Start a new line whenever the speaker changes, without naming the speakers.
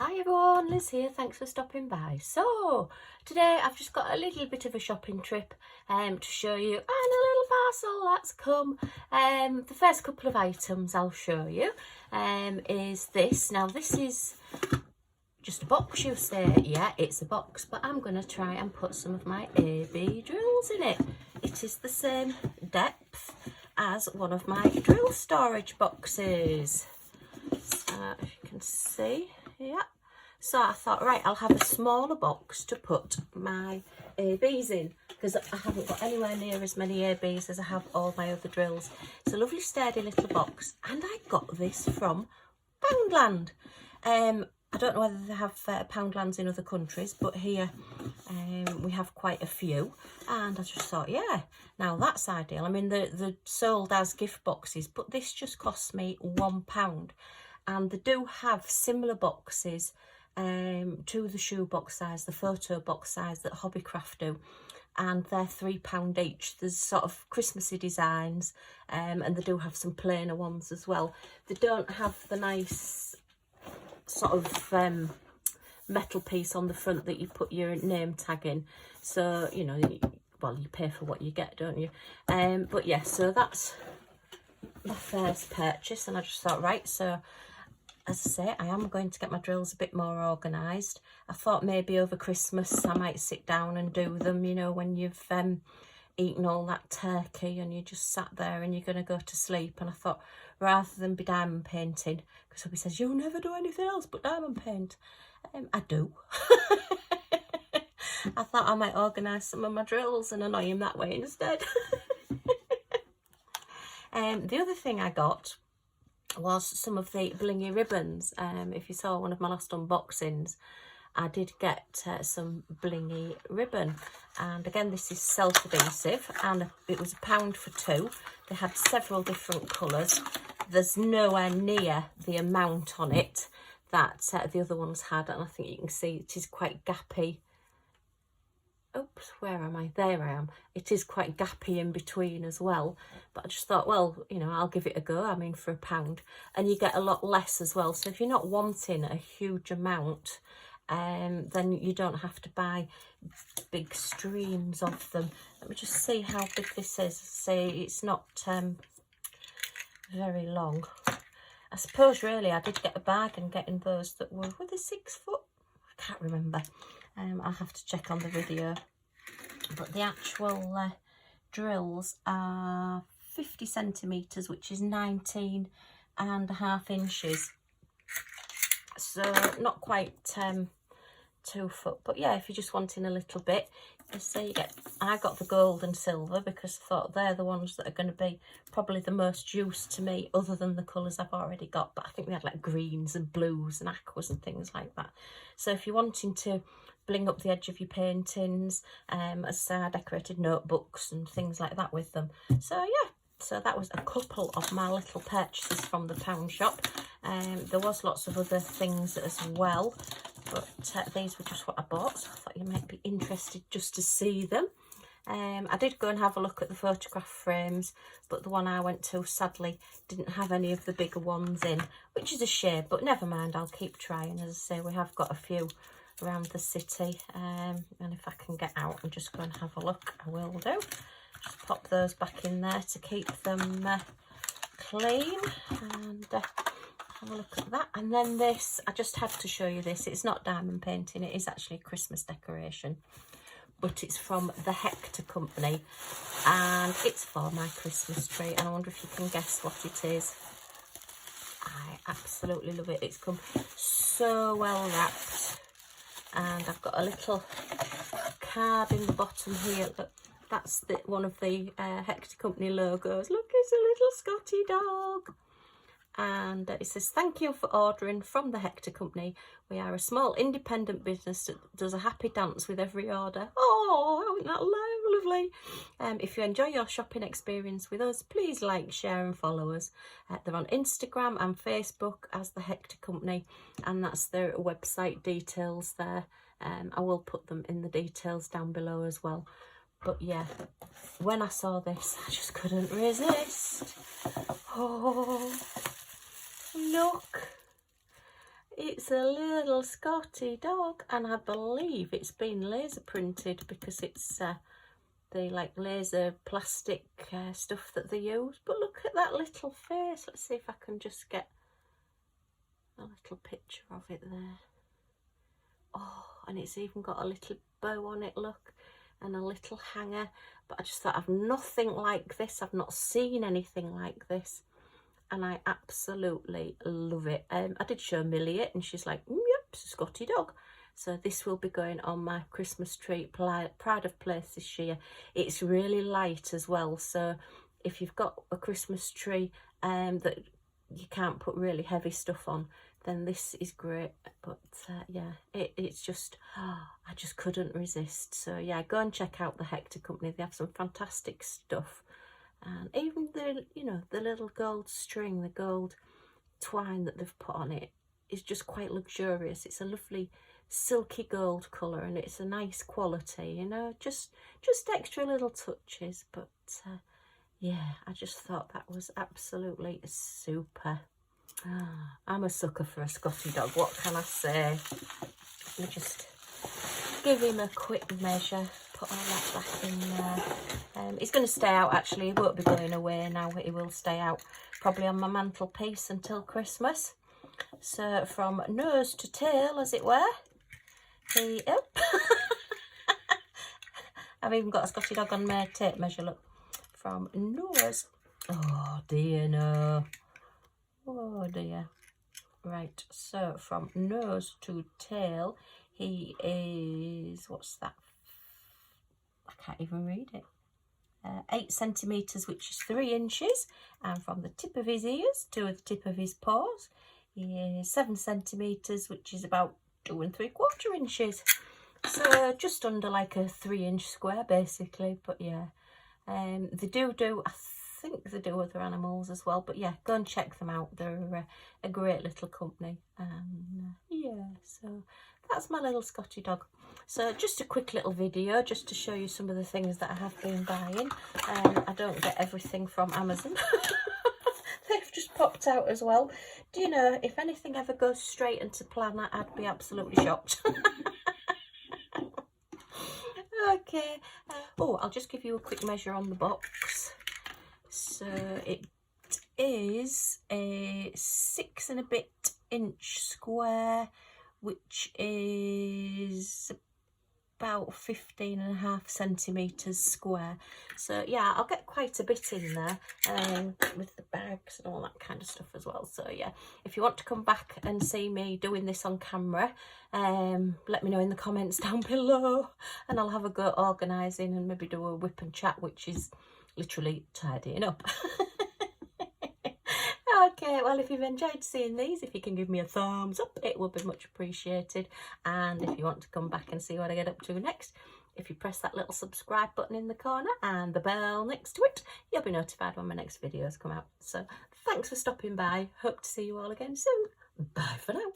Hi everyone, Liz here, thanks for stopping by. So, today I've just got a little bit of a shopping trip to show you, and a little parcel that's come. The first couple of items I'll show you is this. Now this is just a box, you say. Yeah, it's a box, but I'm going to try and put some of my AB drills in it. It is the same depth as one of my drill storage boxes. So, if you can see, yeah. So I thought, right, I'll have a smaller box to put my ABs in, because I haven't got anywhere near as many ABs as I have all my other drills. It's a lovely sturdy little box, and I got this from Poundland. I don't know whether they have Poundlands in other countries, but here we have quite a few, and I just thought, yeah, now that's ideal. I mean, they're sold as gift boxes, but this just cost me £1. And they do have similar boxes to the shoebox size, the photo box size that Hobbycraft do, and they're £3 each. There's sort of Christmassy designs, and they do have some plainer ones as well. They don't have the nice sort of metal piece on the front that you put your name tag in, so you know, well, you pay for what you get, don't you? But yeah, so that's my first purchase, and I just thought, right, so as I say, I am going to get my drills a bit more organised. I thought maybe over Christmas I might sit down and do them, you know, when you've eaten all that turkey and you just sat there and you're going to go to sleep. And I thought, rather than be diamond painting, because somebody says, you'll never do anything else but diamond paint. I do. I thought I might organise some of my drills and annoy him that way instead. The other thing I got was some of the blingy ribbons. If you saw one of my last unboxings, I did get some blingy ribbon, and again this is self-adhesive, and it was £1 for 2. They had several different colours. There's nowhere near the amount on it that the other ones had, and I think you can see it is quite gappy. Oops, where am I? There I am. It is quite gappy in between as well, but I just thought, well, you know, I'll give it a go. I mean, for £1, and you get a lot less as well. So if you're not wanting a huge amount, then you don't have to buy big streams of them. Let me just see how big this is. See, it's not very long. I suppose really I did get a bargain getting those that were they 6 foot? I can't remember. I'll have to check on the video, but the actual drills are 50 centimetres, which is 19.5 inches, so not quite 2 foot, but yeah, if you're just wanting a little bit, you see, you get, I got the gold and silver because I thought they're the ones that are going to be probably the most use to me, other than the colours I've already got. But I think they had like greens and blues and aquas and things like that. So if you're wanting to bling up the edge of your paintings, as I say, I decorated notebooks and things like that with them. So yeah, so that was a couple of my little purchases from the pound shop. There was lots of other things as well, but these were just what I bought, so I thought you might be interested just to see them. I did go and have a look at the photograph frames, but the one I went to sadly didn't have any of the bigger ones in, which is a shame, but never mind, I'll keep trying. As I say, we have got a few around the city, and if I can get out and just go and have a look, I will do. Just pop those back in there to keep them clean, and have a look at that. And then this, I just had to show you this. It's not diamond painting, it is actually a Christmas decoration, but it's from the Hector Company, and it's for my Christmas tree, and I wonder if you can guess what it is. I absolutely love it. It's come so well wrapped, and I've got a little card in the bottom here. Look, that's one of the Hector Company logos. Look, it's a little Scottie dog. And it says, thank you for ordering from the Hector Company. We are a small independent business that does a happy dance with every order. Oh, isn't that lovely? If you enjoy your shopping experience with us, please like, share and follow us. They're on Instagram and Facebook as the Hector Company, and that's their website details there. I will put them in the details down below as well. But yeah, when I saw this, I just couldn't resist. Oh, look, It's a little Scottie dog, and I believe it's been laser printed because it's the like laser plastic stuff that they use. But look at that little face. Let's see if I can just get a little picture of it there. Oh, and it's even got a little bow on it, look, and a little hanger. But I just thought, I've nothing like this. I've not seen anything like this, and I absolutely love it. I did show Millie it, and she's like, yep, it's a Scottie dog. So this will be going on my Christmas tree, Pride of Place this year. It's really light as well, so if you've got a Christmas tree that you can't put really heavy stuff on, then this is great. But yeah, it's just, I just couldn't resist. So yeah, go and check out the Hector Company. They have some fantastic stuff. And even the, you know, the little gold string, the gold twine that they've put on it is just quite luxurious. It's a lovely silky gold colour, and it's a nice quality, you know, just extra little touches. But yeah, I just thought that was absolutely super. I'm a sucker for a Scottie dog, what can I say? Let me just give him a quick measure, put all that back in there. He's going to stay out actually, he won't be going away now, he will stay out probably on my mantelpiece until Christmas. So from nose to tail, as it were, yep. I've even got a Scottie dog on my tape measure, look. From nose, oh dear no, oh dear. Right, so from nose to tail, he is, what's that? I can't even read it. 8 centimetres, which is 3 inches. And from the tip of his ears to the tip of his paws, he is 7 centimetres, which is about 2 3/4 inches. So just under like a 3-inch square, basically. But yeah, they do, I think they do other animals as well. But yeah, go and check them out. They're a great little company. And yeah, so that's my little Scottie dog. So just a quick little video just to show you some of the things that I have been buying. I don't get everything from Amazon. They've just popped out as well. Do you know, if anything ever goes straight into plan, I'd be absolutely shocked. Okay. Oh, I'll just give you a quick measure on the box. So it is a 6 and a bit inch square, which is about 15.5 centimetres square. So yeah, I'll get quite a bit in there with the bags and all that kind of stuff as well. So yeah, if you want to come back and see me doing this on camera, let me know in the comments down below, and I'll have a go organising and maybe do a whip and chat, which is literally tidying up. Okay, well, if you've enjoyed seeing these, if you can give me a thumbs up, it would be much appreciated. And if you want to come back and see what I get up to next, if you press that little subscribe button in the corner and the bell next to it, you'll be notified when my next videos come out. So thanks for stopping by. Hope to see you all again soon. Bye for now.